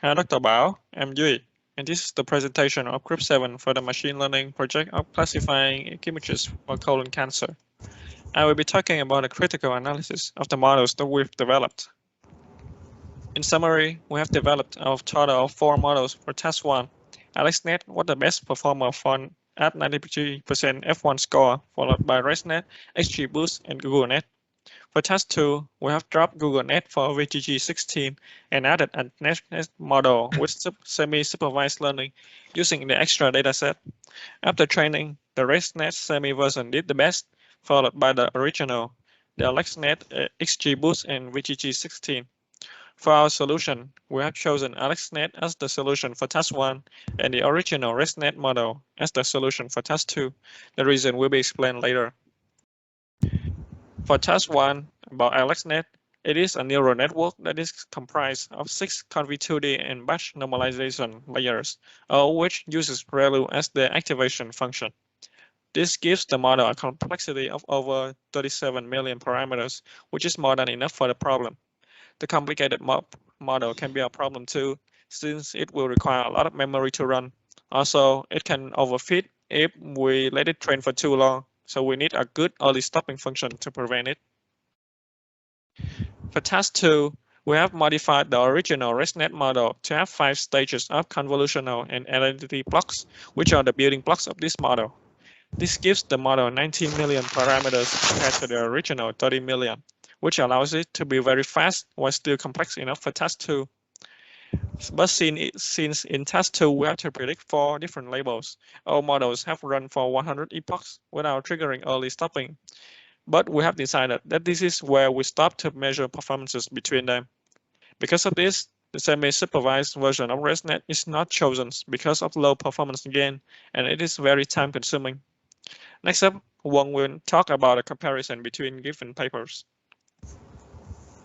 Hi, Dr. Bao. I'm Yui, and this is the presentation of Group 7 for the machine learning project of classifying images for colon cancer. I will be talking about the critical analysis of the models that we've developed. In summary, we have developed a total of 4 models for task 1. AlexNet was the best performer at 93% F1 score, followed by ResNet, XGBoost, and GoogleNet. For task 2, we have dropped GoogleNet for VGG16 and added a NetNet model with semi-supervised learning using the extra dataset. After training, the ResNet semi version did the best, followed by the original, the AlexNet, XGBoost, and VGG16. For our solution, we have chosen AlexNet as the solution for task 1 and the original ResNet model as the solution for task 2. The reason will be explained later. For task 1 about AlexNet, it is a neural network that is comprised of 6 conv2d and batch normalization layers, all which uses ReLU as the activation function. This gives the model a complexity of over 37 million parameters, which is more than enough for the problem. The complicated model can be a problem too, since it will require a lot of memory to run. Also, it can overfit if we let it train for too long, so we need a good early stopping function to prevent it. For task 2, we have modified the original ResNet model to have 5 stages of convolutional and identity blocks, which are the building blocks of this model. This gives the model 19 million parameters compared to the original 30 million, which allows it to be very fast while still complex enough for task 2. But since in task 2 we have to predict 4 different labels, all models have run for 100 epochs without triggering early stopping. But we have decided that this is where we stop to measure performances between them. Because of this, the semi-supervised version of ResNet is not chosen because of low performance gain, and it is very time-consuming. Next up, Wong will talk about a comparison between given papers.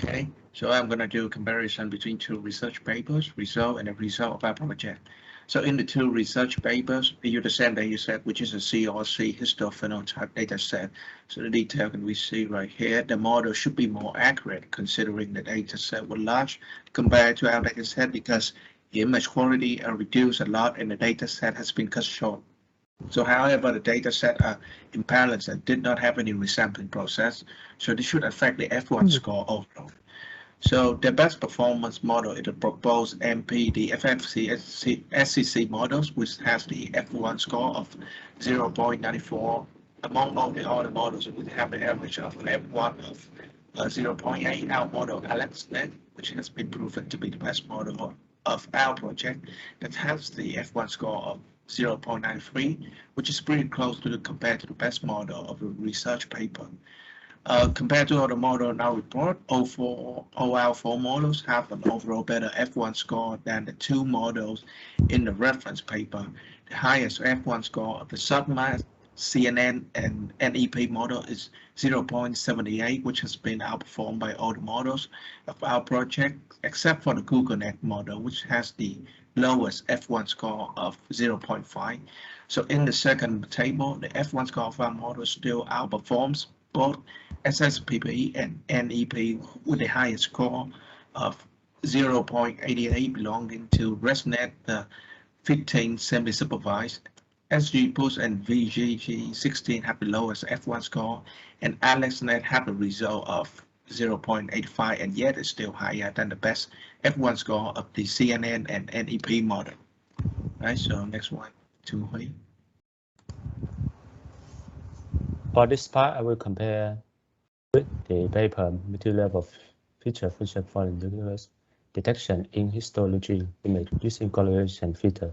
Okay, so I'm going to do a comparison between 2 research papers, result and the result of our project. So in the 2 research papers, we use the same data set, which is a CRC histophenotype data set. So the detail can we see right here, the model should be more accurate considering the data set was large compared to our data set because the image quality are reduced a lot and the data set has been cut short. So however, the data set are imbalanced and did not have any resampling process, so this should affect the F1 score overall. So the best performance model is the proposed MP, the FFC SCC models, which has the F1 score of 0.94. Among all the other models, we have the average of F1 of 0.8. Our model AlexNet, which has been proven to be the best model of our project, that has the F1 score of 0.93, which is pretty close to compared to the best model of a research paper. Compared to other models in our report, all our 4 models have an overall better F1 score than the 2 models in the reference paper. The highest F1 score of the submass CNN and NEP model is 0.78, which has been outperformed by all the models of our project, except for the GoogleNet model, which has the lowest F1 score of 0.5. So in the second table, the F1 score of our model still outperforms both SSPP and NEP with the highest score of 0.88 belonging to ResNet, the 15 semi-supervised. XGBoost and VGG16 have the lowest F1 score, and AlexNet have a result of 0.85, and yet it's still higher than the best F1 score of the CNN and NEP model. Right, so next one, to Hui. For this part, I will compare with the paper multi-level feature function for nucleus detection in histology image using correlation filter.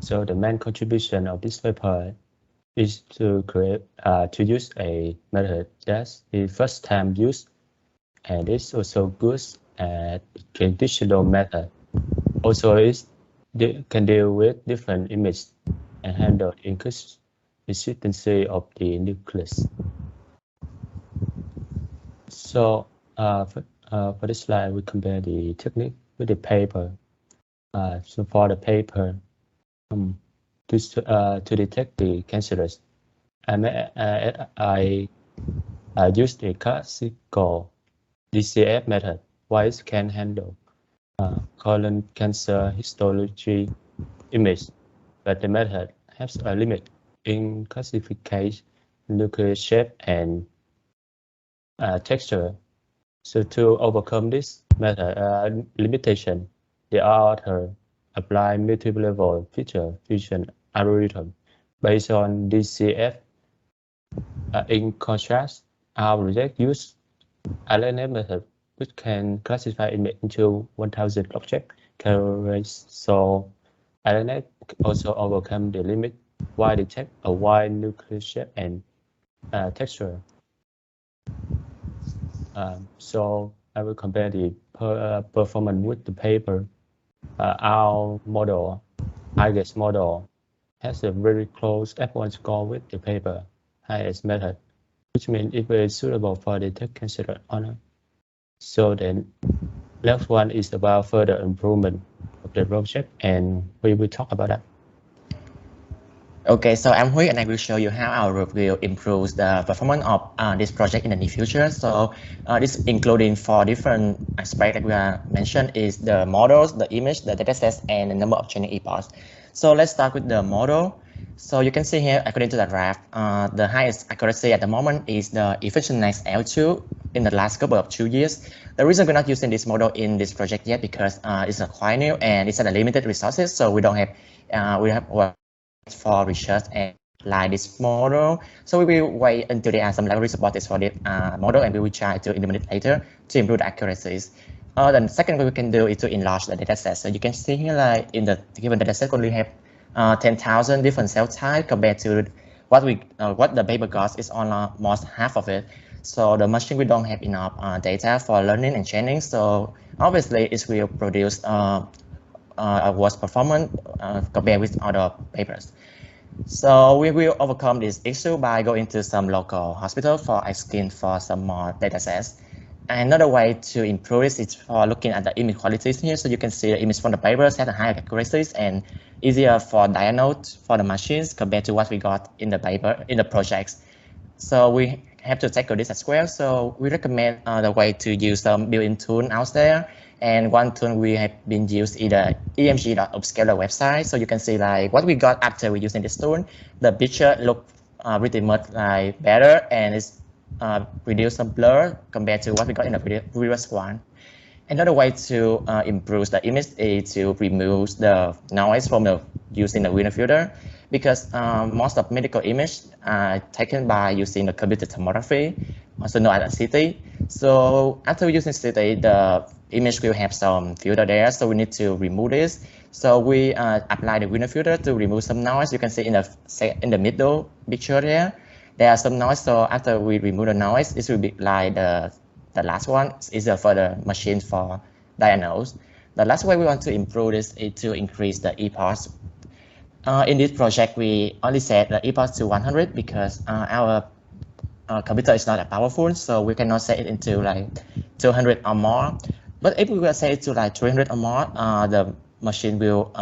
So the main contribution of this paper is to use a method that's the first time used, and it's also good at conditional method. Also, it can deal with different images and handle increased consistency of the nucleus. So for this slide, we compare the technique with the paper. So for the paper, to detect the cancerous, I used the classical DCF method, while it can handle colon cancer histology image, but the method has a limit in classification, nuclear shape, and texture. So to overcome this method limitation, the author applied multi-level feature fusion algorithm based on DCF. In contrast, our project use LNF method, which can classify image into 1,000 object categories. So LNF also overcome the limit while detect a wide nuclear shape and texture. So I will compare the performance with the paper. Our model, IGES model, has a very close F1 score with the paper highest method, which means it is suitable for the tech considered honor. So then last one is about further improvement of the project, and we will talk about that. Okay, so I'm Huy and I will show you how our review improves the performance of this project in the near future. So this including 4 different aspects that we mentioned is the models, the image, the datasets, and the number of training epochs. So let's start with the model. So you can see here, according to the graph, the highest accuracy at the moment is the EfficientNext L2 in the last couple of 2 years. The reason we're not using this model in this project yet because it's quite new and it's at a limited resources, so we don't have we have for research and apply this model. So we will wait until there are some library supported for this model, and we will try to implement it later to improve the accuracies. The second way we can do is to enlarge the dataset. So you can see here, like in the given dataset, we only have 10,000 different cell types compared to what the paper got is almost half of it. So the machine we don't have enough data for learning and training. So obviously it will produce a worse performance compared with other papers. So we will overcome this issue by going to some local hospital for asking for some more data sets. Another way to improve this is for looking at the image qualities here. So you can see the image from the papers has a higher accuracies and easier for diagnose for the machines compared to what we got in the paper, in the projects. So we have to tackle this as well. So we recommend the way to use some built-in tool out there. And one tool we have been used is the emg.upscaler website. So you can see like what we got after we using this tool. The picture look pretty much like better and it's reduce some blur compared to what we got in the previous one. Another way to improve the image is to remove the noise from using the window filter, because most of medical image are taken by using the computer tomography, also known as CT. So after using CT, the image will have some filter there, so we need to remove this. So we apply the window filter to remove some noise. You can see in the middle picture there are some noise. So after we remove the noise, it will be like the last one is for the machine for diagnose. The last way we want to improve this is to increase the epochs. In this project, we only set the epochs to 100 because our computer is not that powerful, so we cannot set it into like 200 or more. But if we will set it to like 300 or more, the machine will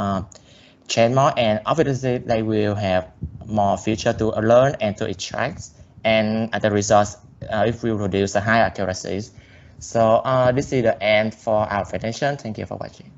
train more, and obviously they will have more feature to learn and to extract. And as a result, it will produce a higher accuracies. So this is the end for our presentation. Thank you for watching.